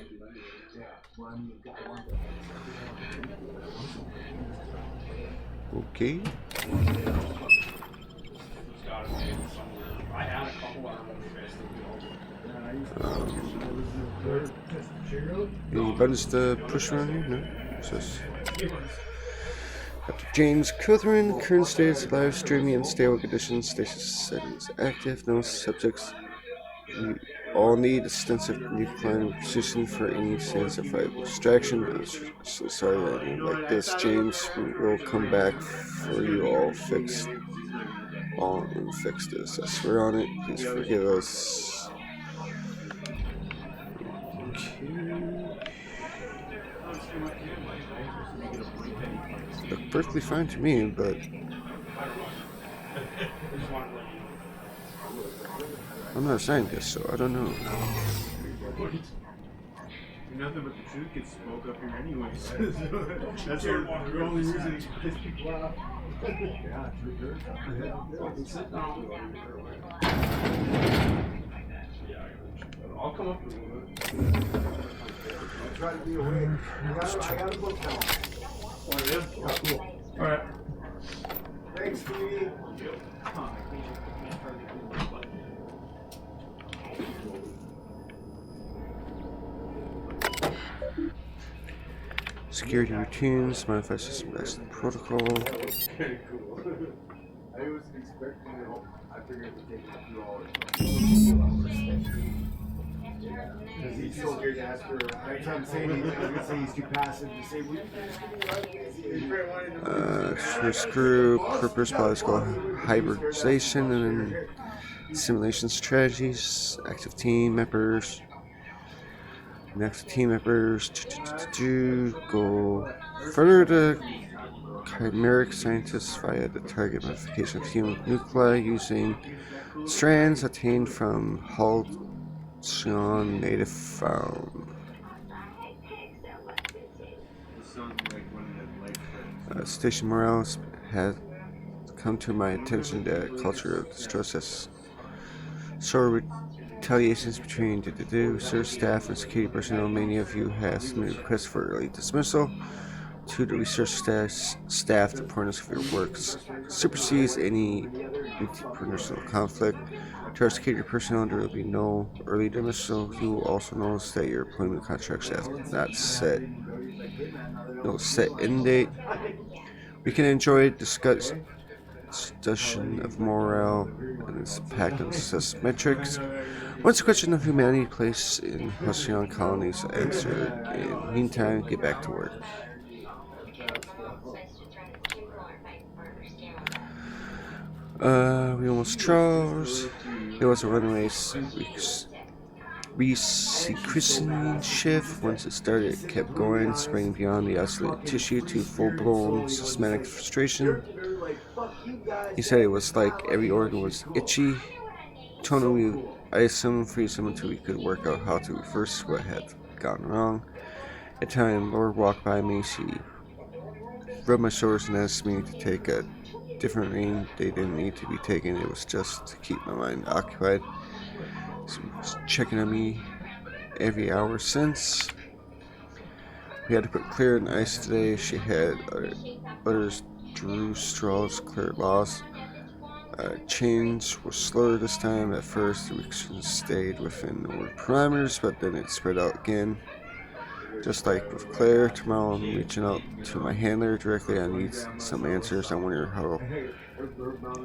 Okay. Any buttons to push around here? No. Just Dr. James Cuthrin, current status live streaming in stable conditions. Station settings active. No subjects. We all need extensive recline position for any sense of distraction. I'm so sorry that you like this, James. We will come back for you all fixed. All and fix this. I swear on it. Please forgive us. Looked perfectly fine to me, but I'm not a scientist, so I don't know. Nothing but the truth gets spoke up here anyways. That's the only reason to piss people off. Yeah, sit down. I'll come up with it. I'll try to be awake. I got a book now. Oh, yeah? Oh, cool. Alright. Thanks, Stevie. Security routines, modify system exit protocol. Okay, cool. I wasn't expecting it. I figured it would take a few hours. Yeah, because he's so weird to ask for. Every time I'm saying anything, I was gonna say he's too passive to say, "Will you please give me like?" First group, purpose, biological hybridization, and then simulation strategies, active team members. Next team members go further to chimeric scientists via the target modification of human nuclei using strands obtained from Halcyon native fauna. Station morale has come to my attention that culture of distrust has sort retaliations between research staff and security personnel. Many of you have submitted requests for early dismissal. To the research staff, the importance of your work supersedes any interpersonal conflict. To our security personnel, there will be no early dismissal. You will also notice that your employment contracts have not no set end date. We can enjoy discussion of morale and its impact on success metrics. Once the question of humanity placed in Halcyon colonies answered, in the meantime, get back to work. We almost chose. It was a runaway resequencing shift. Once it started, it kept going, spreading beyond the isolated tissue to full-blown systematic frustration. He said it was like every organ was itchy. Told me I assumed freeze him until we could work out how to reverse what had gone wrong. At the time, Laura walked by me. She rubbed my shoulders and asked me to take a different reading. They didn't need to be taken. It was just to keep my mind occupied. She was checking on me every hour since. We had to put Claire in ice today. She had others drew straws. Claire lost. Change was slower this time. At first, the reaction stayed within the parameters, but then it spread out again. Just like with Claire, tomorrow I'm reaching out to my handler directly. I need some answers. I wonder how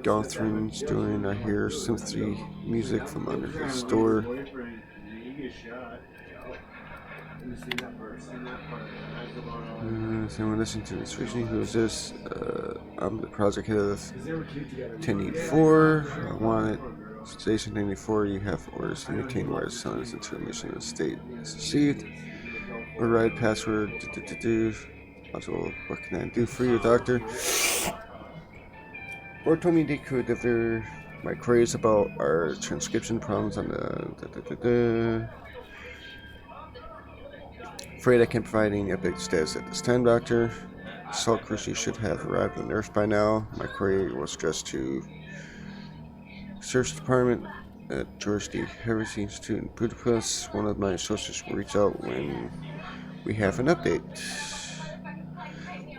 Gauthrin's doing. I hear symphony music from under his door. Is anyone listening to this recently? Who is this? I'm the project head of 1084. I want it. Station 94, you have orders to maintain wireless silence until mission and state is received. Override password. Also, what can I do for you, doctor? Or told me they could deliver my queries about our transcription problems on the. Afraid I can't provide any update status at this time, Doctor. Assault cruiser should have arrived on Earth by now. My query was addressed to Research Department at George D. Heresy Institute in Budapest. One of my associates will reach out when we have an update.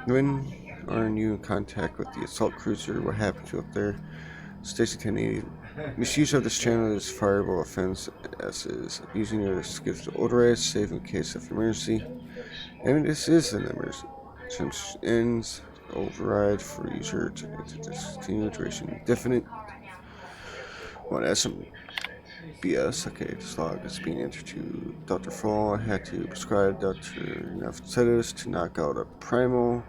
When are you in contact with the assault cruiser? What happened to it up there? Station 1080. Misuse of this channel is fireable offense, as is using your skills to authorize, save in case of emergency. And this is an emergency. Terms ends. Override for user to discontinue duration indefinite. Well, that's some BS. Okay, this log is being entered to Dr. Fall. I had to prescribe Dr. Nephthydus to knock out a primal.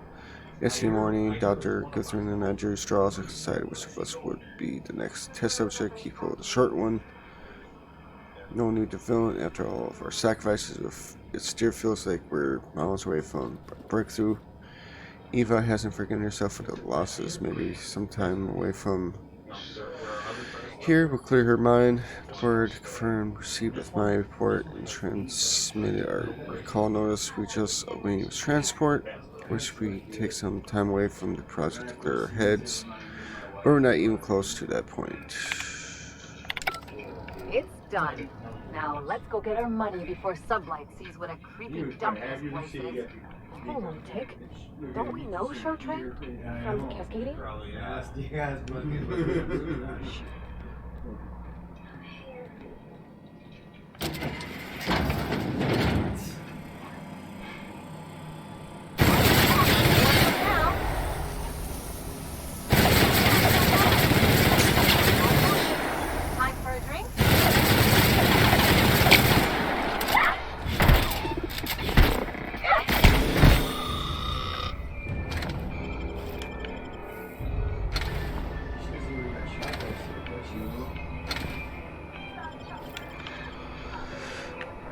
Yesterday morning, Dr. Guthrie and I drew straws and decided which of us would be the next test subject. He pulled the short one. No new development after all of our sacrifices. It still feels like we're miles away from breakthrough. Eva hasn't forgiven herself for the losses. Maybe sometime away from here will clear her mind. The board confirmed received with my report and transmitted our recall notice. We just awaiting transport. Wish we take some time away from the project to clear our heads, but we're not even close to that point. It's done. Now let's go get our money before Sublight sees what a creepy dump this place is. Hold on, Tick. Don't we know Chartray from Cascadia? Probably asked, yes, but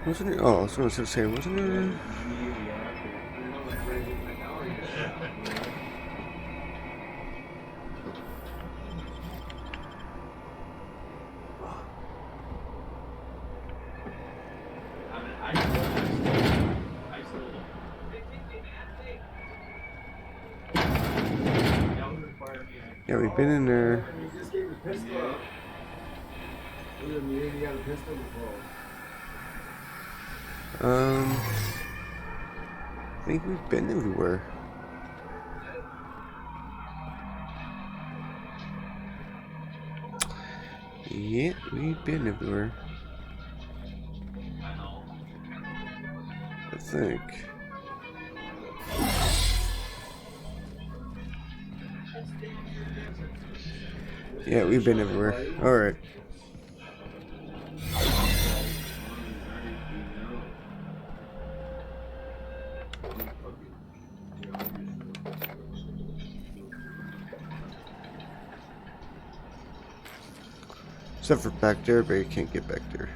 Wasn't it? Oh, I was going to say, wasn't it? Yeah, we've been in there. He just gave his pistol up. Look at him, he ain't got a pistol before. I think we've been everywhere. Yeah, we've been everywhere. I think. Yeah, we've been everywhere. Alright. Except for back there, but you can't get back there.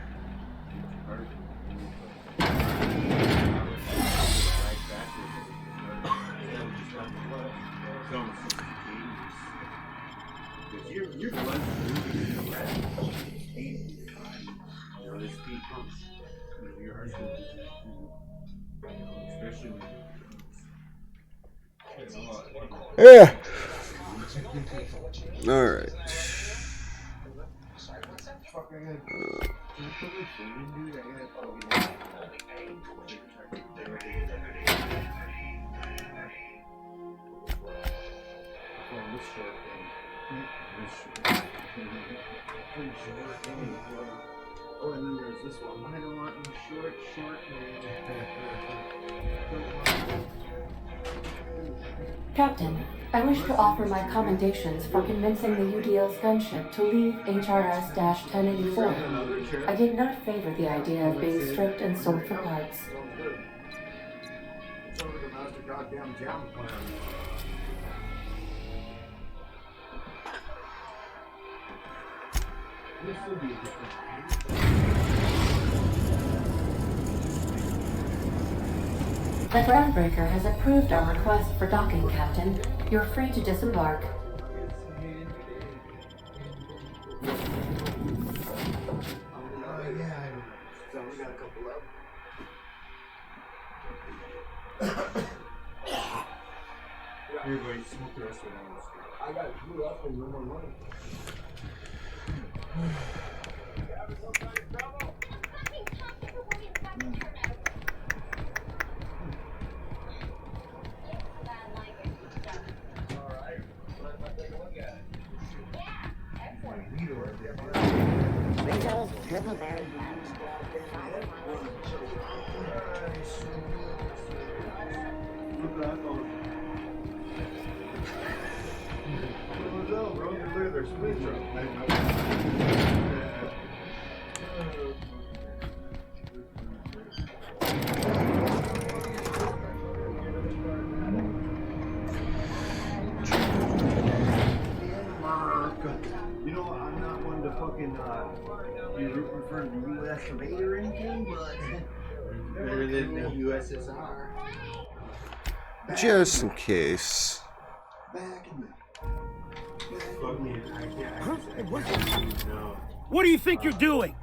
Yeah. All right. Oh, and then there's this one. I don't want you short, Captain, I wish to offer my commendations for convincing the UDL's gunship to leave HRS-1084. I did not favor the idea of being stripped and sold for parts. It's over the master goddamn jam plan. This will be The groundbreaker has approved our request for docking, Captain. You're free to disembark. Everybody smoke the rest of them. I got 2 left and no more money. Windows, triple berry punch. What's up, bro? Look at their split truck. You know, I'm not one to fucking be rooting for the U.S. of A or anything, but better than the USSR. Just in case. Back in the... Fuck me, I can't. What do you think you're doing?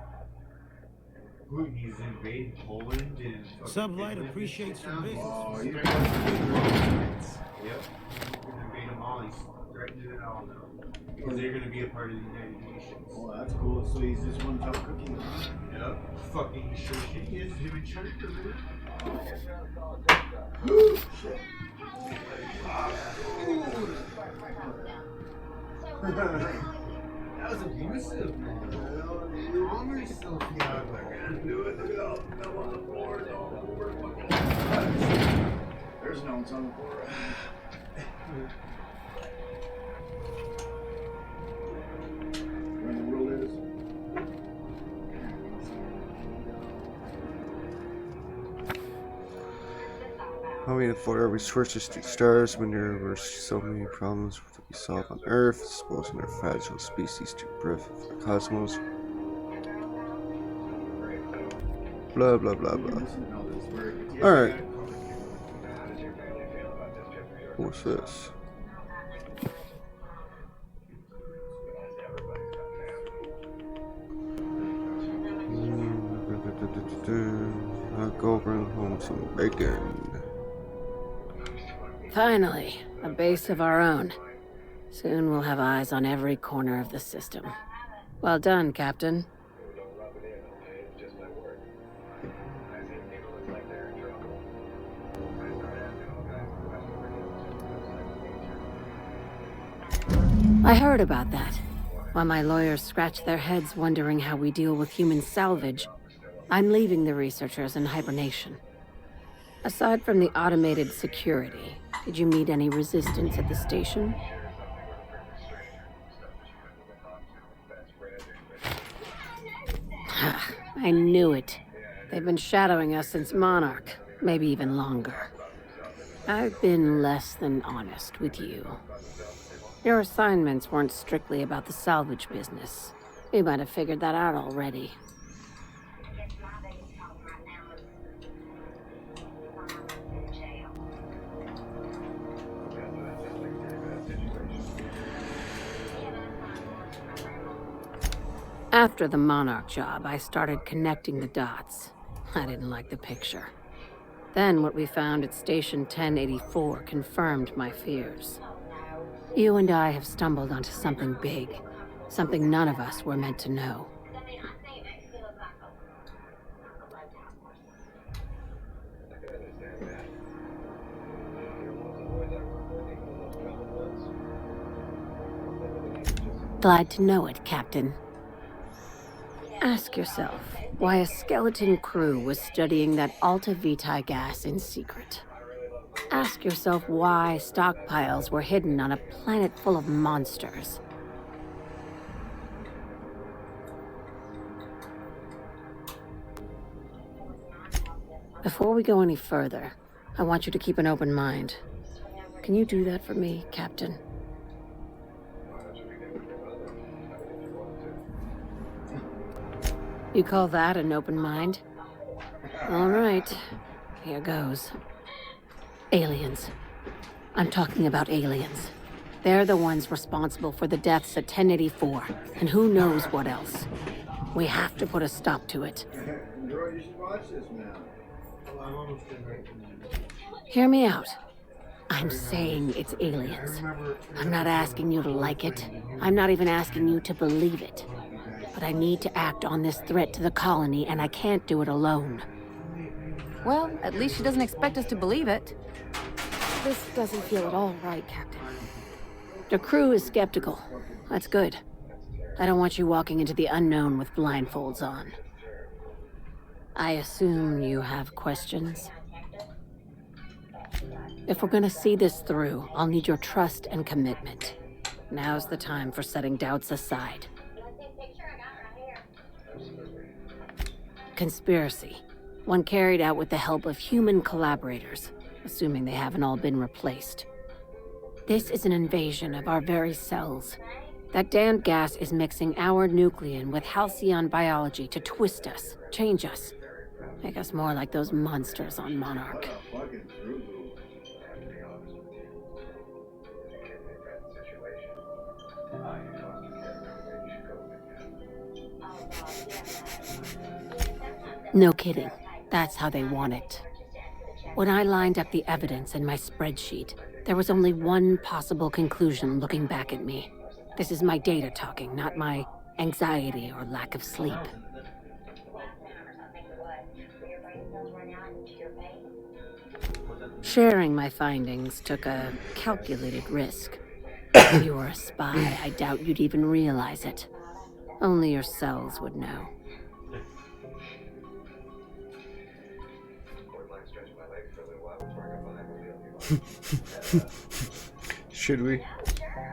He's invading Poland and... Sublight appreciates your business. Oh, you're Yep. He's gonna invade them all. He's threatening it all now. Because they're gonna be a part of the United Nations. Oh, that's cool. So he's just one tough cookie. Yep. Fucking sure shit. He is him in charge of it. That was abusive, man. You honor yourself. Yeah, I'm not gonna do it. Look at all them on the floor. All over fucking. There's no one's on the floor. Where the world is. How many Florida resources to stars when there were so many problems to be solved on Earth, exposing our fragile species to birth of the cosmos? Blah, blah, blah, blah. Alright. What's this? I'll go bring home some bacon. Finally, a base of our own. Soon we'll have eyes on every corner of the system. Well done, Captain. I heard about that. While my lawyers scratch their heads wondering how we deal with human salvage, I'm leaving the researchers in hibernation. Aside from the automated security, did you meet any resistance at the station? I knew it. They've been shadowing us since Monarch, maybe even longer. I've been less than honest with you. Your assignments weren't strictly about the salvage business. You might have figured that out already. After the Monarch job, I started connecting the dots. I didn't like the picture. Then what we found at Station 1084 confirmed my fears. You and I have stumbled onto something big. Something none of us were meant to know. Glad to know it, Captain. Ask yourself why a skeleton crew was studying that Alta Vitae gas in secret. Ask yourself why stockpiles were hidden on a planet full of monsters. Before we go any further, I want you to keep an open mind. Can you do that for me, Captain? You call that an open mind? All right, here goes. Aliens. I'm talking about aliens. They're the ones responsible for the deaths at 1084, and who knows what else. We have to put a stop to it. You should watch this now. Hear me out. I'm saying it's aliens. I'm not asking you to like it. I'm not even asking you to believe it. But I need to act on this threat to the colony, and I can't do it alone. Well, at least she doesn't expect us to believe it. This doesn't feel at all right, Captain. The crew is skeptical. That's good. I don't want you walking into the unknown with blindfolds on. I assume you have questions? If we're gonna see this through, I'll need your trust and commitment. Now's the time for setting doubts aside. Conspiracy. One carried out with the help of human collaborators, assuming they haven't all been replaced. This is an invasion of our very cells. That damned gas is mixing our nucleon with halcyon biology to twist us, change us, make us more like those monsters on Monarch. No kidding. That's how they want it. When I lined up the evidence in my spreadsheet, there was only one possible conclusion looking back at me. This is my data talking, not my anxiety or lack of sleep. Sharing my findings took a calculated risk. If you were a spy, I doubt you'd even realize it. Only your cells would know. Should we?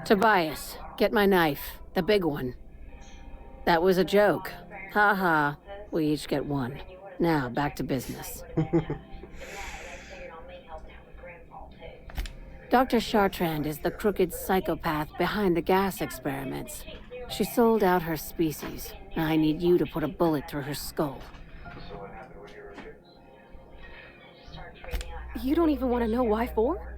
Tobias, get my knife. The big one. That was a joke. Ha ha. We each get one. Now, back to business. Dr. Chartrand is the crooked psychopath behind the gas experiments. She sold out her species, and I need you to put a bullet through her skull. You don't even want to know why for?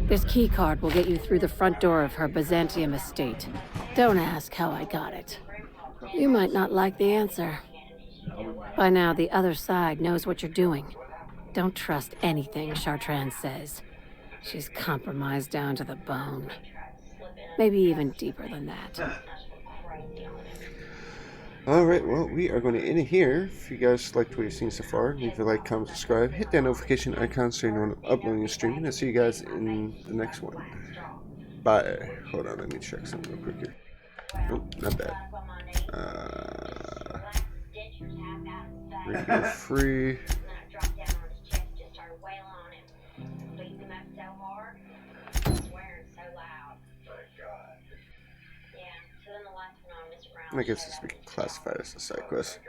This key card will get you through the front door of her Byzantium estate. Don't ask how I got it. You might not like the answer. By now, the other side knows what you're doing. Don't trust anything Chartrand says. She's compromised down to the bone. Maybe even deeper than that. Alright, well, we are going to end it here. If you guys liked what you've seen so far, leave a like, comment, subscribe, hit that notification icon so you know when I'm uploading and streaming. I'll see you guys in the next one. Bye. Hold on, let me check something real quick here. Nope, not that. Radio free. I guess this would be classified as a side quest.